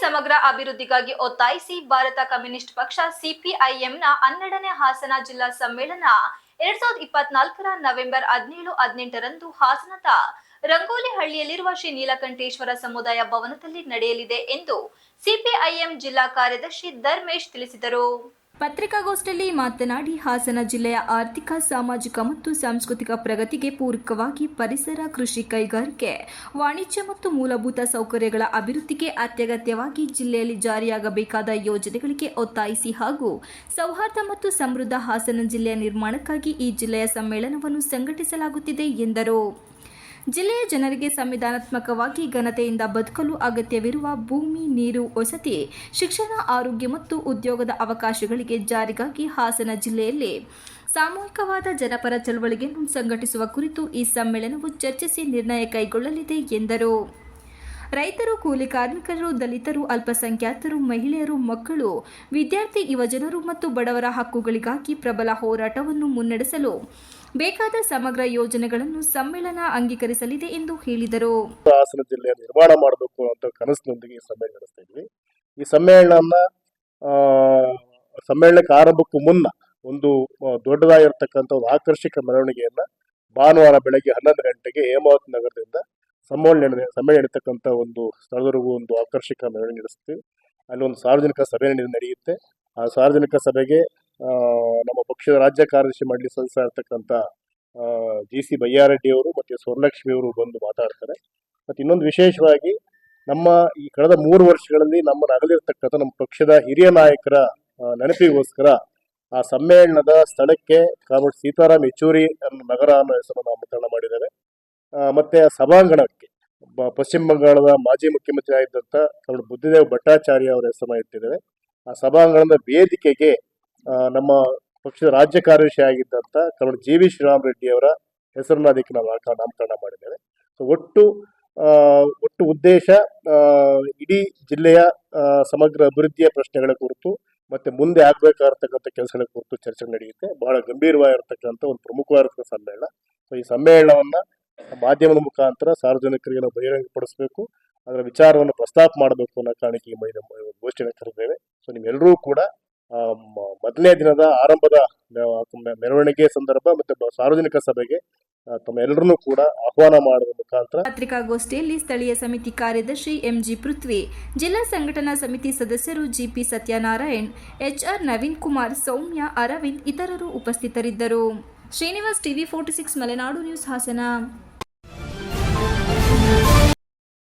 ಸಮಗ್ರ ಅಭಿವೃದ್ಧಿಗಾಗಿ ಒತ್ತಾಯಿಸಿ ಭಾರತ ಕಮ್ಯುನಿಸ್ಟ್ ಪಕ್ಷ ಸಿಪಿಐಎಂನ 12ನೇ ಹಾಸನ ಜಿಲ್ಲಾ ಸಮ್ಮೇಳನ 2024ರ ನವೆಂಬರ್ 17-18ರಂದು ಹಾಸನದ ರಂಗೋಲಿಹಳ್ಳಿಯಲ್ಲಿರುವ ಶ್ರೀ ನೀಲಕಂಠೇಶ್ವರ ಸಮುದಾಯ ಭವನದಲ್ಲಿ ನಡೆಯಲಿದೆ ಎಂದು ಸಿಪಿಐಎಂ ಜಿಲ್ಲಾ ಕಾರ್ಯದರ್ಶಿ ಧರ್ಮೇಶ್ ತಿಳಿಸಿದರು. ಪತ್ರಿಕಾಗೋಷ್ಠಿಯಲ್ಲಿ ಮಾತನಾಡಿ, ಹಾಸನ ಜಿಲ್ಲೆಯ ಆರ್ಥಿಕ, ಸಾಮಾಜಿಕ ಮತ್ತು ಸಾಂಸ್ಕೃತಿಕ ಪ್ರಗತಿಗೆ ಪೂರಕವಾಗಿ ಪರಿಸರ, ಕೃಷಿ, ಕೈಗಾರಿಕೆ, ವಾಣಿಜ್ಯ ಮತ್ತು ಮೂಲಭೂತ ಸೌಕರ್ಯಗಳ ಅಭಿವೃದ್ಧಿಗೆ ಅತ್ಯಗತ್ಯವಾಗಿ ಜಿಲ್ಲೆಯಲ್ಲಿ ಜಾರಿಯಾಗಬೇಕಾದ ಯೋಜನೆಗಳಿಗೆ ಒತ್ತಾಯಿಸಿ ಹಾಗೂ ಸೌಹಾರ್ದ ಮತ್ತು ಸಮೃದ್ಧ ಹಾಸನ ಜಿಲ್ಲೆಯ ನಿರ್ಮಾಣಕ್ಕಾಗಿ ಈ ಜಿಲ್ಲೆಯ ಸಮ್ಮೇಳನವನ್ನು ಸಂಘಟಿಸಲಾಗುತ್ತಿದೆ ಎಂದರು. ಜಿಲ್ಲೆಯ ಜನರಿಗೆ ಸಂವಿಧಾನಾತ್ಮಕವಾಗಿ ಘನತೆಯಿಂದ ಬದುಕಲು ಅಗತ್ಯವಿರುವ ಭೂಮಿ, ನೀರು, ವಸತಿ, ಶಿಕ್ಷಣ, ಆರೋಗ್ಯ ಮತ್ತು ಉದ್ಯೋಗದ ಅವಕಾಶಗಳಿಗೆ ಜಾರಿಗಾಗಿ ಹಾಸನ ಜಿಲ್ಲೆಯಲ್ಲಿ ಸಾಮೂಹಿಕವಾದ ಜನಪರ ಚಳವಳಿಯನ್ನು ಸಂಘಟಿಸುವ ಕುರಿತು ಈ ಸಮ್ಮೇಳನವು ಚರ್ಚಿಸಿ ನಿರ್ಣಯ ಕೈಗೊಳ್ಳಲಿದೆ ಎಂದರು. ರೈತರು, ಕೂಲಿ ಕಾರ್ಮಿಕರು, ದಲಿತರು, ಅಲ್ಪಸಂಖ್ಯಾತರು, ಮಹಿಳೆಯರು, ಮಕ್ಕಳು, ವಿದ್ಯಾರ್ಥಿ, ಯುವಜನರು ಮತ್ತು ಬಡವರ ಹಕ್ಕುಗಳಿಗಾಗಿ ಪ್ರಬಲ ಹೋರಾಟವನ್ನು ಮುನ್ನಡೆಸಲು ಬೇಕಾದ ಸಮಗ್ರ ಯೋಜನೆಗಳನ್ನು ಸಮ್ಮೇಳನ ಅಂಗೀಕರಿಸಲಿದೆ ಎಂದು ಹೇಳಿದರು. ಹಾಸನ ಜಿಲ್ಲೆಯ ನಿರ್ಮಾಣ ಮಾಡಬೇಕು ಅಂತ ಕನಸಿನೊಂದಿಗೆ ಈ ಸಮ್ಮೇಳನ ನಡೆಸ್ತಾ ಇದ್ವಿ. ಈ ಸಮ್ಮೇಳನಕ್ಕೆ ಆರಂಭಕ್ಕೂ ಮುನ್ನ ಒಂದು ದೊಡ್ಡದಾಗಿರ್ತಕ್ಕಂಥ ಒಂದು ಆಕರ್ಷಕ ಮೆರವಣಿಗೆಯನ್ನ ಭಾನುವಾರ ಬೆಳಗ್ಗೆ 11 ಗಂಟೆಗೆ ಹೇಮಾವತಿ ನಗರದಿಂದ ಸಮ್ಮೇಳನ ನಡೀತಕ್ಕಂಥ ಒಂದು ಸ್ಥಳದವರೆಗೂ ಒಂದು ಆಕರ್ಷಕ ಮೆರವಣಿಗೆ ನಡೆಸ್ತೀವಿ. ಅಲ್ಲಿ ಒಂದು ಸಾರ್ವಜನಿಕ ಸಭೆ ನಡೆಯುತ್ತೆ. ಆ ಸಾರ್ವಜನಿಕ ಸಭೆಗೆ ನಮ್ಮ ಪಕ್ಷದ ರಾಜ್ಯ ಕಾರ್ಯದರ್ಶಿ ಮಂಡಳಿ ಸದಸ್ಯ ಇರ್ತಕ್ಕಂಥ GC ಬಯ್ಯಾರೆಡ್ಡಿ ಅವರು ಮತ್ತು ಸ್ವರ್ಣಲಕ್ಷ್ಮಿ ಅವರು ಬಂದು ಮಾತಾಡ್ತಾರೆ. ಮತ್ತು ಇನ್ನೊಂದು ವಿಶೇಷವಾಗಿ ನಮ್ಮ ಈ ಕಳೆದ 3 ವರ್ಷಗಳಲ್ಲಿ ನಮ್ಮನ್ನು ಅಗಲಿರ್ತಕ್ಕಂಥ ನಮ್ಮ ಪಕ್ಷದ ಹಿರಿಯ ನಾಯಕರ ನೆನಪಿಗೋಸ್ಕರ ಆ ಸಮ್ಮೇಳನದ ಸ್ಥಳಕ್ಕೆ ಕಾಮರೇಡ್ ಸೀತಾರಾಮ್ ಯೆಚೂರಿ ನಗರ ಅನ್ನೋ ಹೆಸರನ್ನು ನಾಮಕರಣ ಮಾಡಿದ್ದಾರೆ. ಮತ್ತೆ ಸಭಾಂಗಣಕ್ಕೆ ಪಶ್ಚಿಮ ಬಂಗಾಳದ ಮಾಜಿ ಮುಖ್ಯಮಂತ್ರಿ ಆಗಿದ್ದಂಥ ಕಾಮರೇಡ್ ಬುದ್ಧದೇವ್ ಭಟ್ಟಾಚಾರ್ಯ ಅವರ ಹೆಸರನ್ನು ಇಟ್ಟಿದ್ದಾರೆ. ಆ ಸಭಾಂಗಣದ ವೇದಿಕೆಗೆ ನಮ್ಮ ಪಕ್ಷದ ರಾಜ್ಯ ಕಾರ್ಯದರ್ಶಿ ಆಗಿದ್ದಂಥ ಕಾಮರೇಡ್ GV ಶ್ರೀರಾಮ್ ರೆಡ್ಡಿ ಅವರ ಹೆಸರನ್ನು ಅದಕ್ಕೆ ನಾವು ನಾಮಕರಣ ಮಾಡಿದ್ದೇವೆ. ಸೊ ಒಟ್ಟು ಉದ್ದೇಶ ಇಡೀ ಜಿಲ್ಲೆಯ ಸಮಗ್ರ ಅಭಿವೃದ್ಧಿಯ ಪ್ರಶ್ನೆಗಳ ಕುರಿತು ಮತ್ತೆ ಮುಂದೆ ಆಗ್ಬೇಕಾಗಿರ್ತಕ್ಕಂಥ ಕೆಲಸಗಳ ಕುರಿತು ಚರ್ಚೆ ನಡೆಯುತ್ತೆ. ಬಹಳ ಗಂಭೀರವಾಗಿರ್ತಕ್ಕಂಥ ಒಂದು ಪ್ರಮುಖವಾಗಿರ್ತಕ್ಕಂಥ ಸಮ್ಮೇಳನ. ಸೊ ಈ ಸಮ್ಮೇಳನವನ್ನ ಮಾಧ್ಯಮದ ಮುಖಾಂತರ ಸಾರ್ವಜನಿಕರಿಗೆ ನಾವು ಬಹಿರಂಗಪಡಿಸಬೇಕು, ಅದರ ವಿಚಾರವನ್ನು ಪ್ರಸ್ತಾಪ ಮಾಡಬೇಕು ಅನ್ನೋ ಕಾರಣಕ್ಕೆ ಈ ಗೋಷ್ಠಿಯನ್ನು ಕರೆದಿದ್ದೇವೆ. ಸೊ ನಿಮ್ಮೆಲ್ಲರೂ ಕೂಡ ಮೊದಲನೇ ದಿನದ ಆರಂಭದ ಮೆರವಣಿಗೆ ಸಂದರ್ಭ ಮತ್ತೆ ಸಾರ್ವಜನಿಕ ಸಭೆಗೆ ತಮ್ಮೆಲ್ಲರನ್ನೂ ಕೂಡ ಆಹ್ವಾನ ಮಾಡುವ ಮುಖಾಂತರ ಪತ್ರಿಕಾಗೋಷ್ಠಿಯಲ್ಲಿ ಸ್ಥಳೀಯ ಸಮಿತಿ ಕಾರ್ಯದರ್ಶಿ MG ಪೃಥ್ವಿ, ಜಿಲ್ಲಾ ಸಂಘಟನಾ ಸಮಿತಿ ಸದಸ್ಯರು GP ಸತ್ಯನಾರಾಯಣ್, HR ನವೀನ್ ಕುಮಾರ್, ಸೌಮ್ಯ, ಅರವಿಂದ್ ಇತರರು ಉಪಸ್ಥಿತರಿದ್ದರು. Srinivas, TV 46 Malenadu news, Hassan.